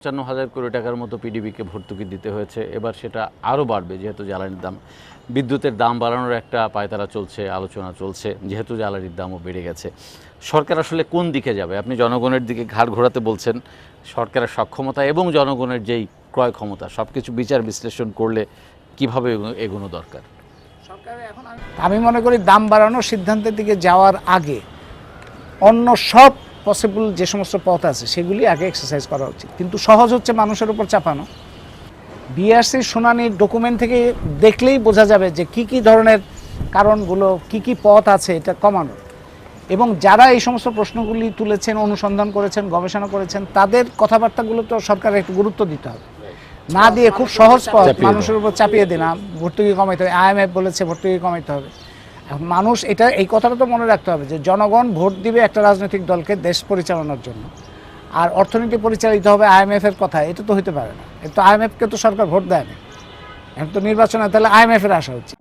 ৫৫,০০০ কোটি টাকার মতো পিডিবিকে ভর্তুকি দিতে হয়েছে। এবার সেটা আরও বাড়বে যেহেতু জ্বালানির দাম, বিদ্যুতের দাম বাড়ানোর একটা পায়তারা চলছে, আলোচনা চলছে, যেহেতু জ্বালানির দামও বেড়ে গেছে। সরকার আসলে কোন দিকে যাবে? আপনি জনগণের দিকে ঘাড় ঘোরাতে বলছেন। সরকারের সক্ষমতা এবং জনগণের যেই ক্রয় ক্ষমতা সব কিছু বিচার বিশ্লেষণ করলে কিভাবে এগোনো দরকার? আমি মনে করি দাম বাড়ানোর সিদ্ধান্তের দিকে যাওয়ার আগে অন্য সব পসিবল যে সমস্ত পথ আছে সেগুলি আগে এক্সারসাইজ করা উচিত। কিন্তু সহজ হচ্ছে মানুষের উপর চাপানো। বিআরসির শুনানির ডকুমেন্ট থেকে দেখলেই বোঝা যাবে যে কি কি ধরনের কারণগুলো, কি কি পথ আছে এটা কমানোর। এবং যারা এই সমস্ত প্রশ্নগুলি তুলেছেন, অনুসন্ধান করেছেন, গবেষণা করেছেন, তাদের কথাবার্তাগুলো তো সরকারের একটু গুরুত্ব দিতে হবে। না দিয়ে খুব সহজ পথ মানুষের উপর চাপিয়ে দিন, ভর্তুকি কমাইতে হবে, IMF বলেছে ভর্তুকি কমাইতে হবে। মানুষ এই কথাটা তো মনে রাখতে হবে যে জনগণ ভোট দিবে একটা রাজনৈতিক দলকে দেশ পরিচালনার জন্য, আর অর্থনীতি পরিচালিত হবে IMF এর কথা। এটা তো হইতে পারে না। এটা তো IMF কে তো সরকার ভোট দেয় না, এখন তো নির্বাচন হয়, তাহলে IMF এর আসা উচিত।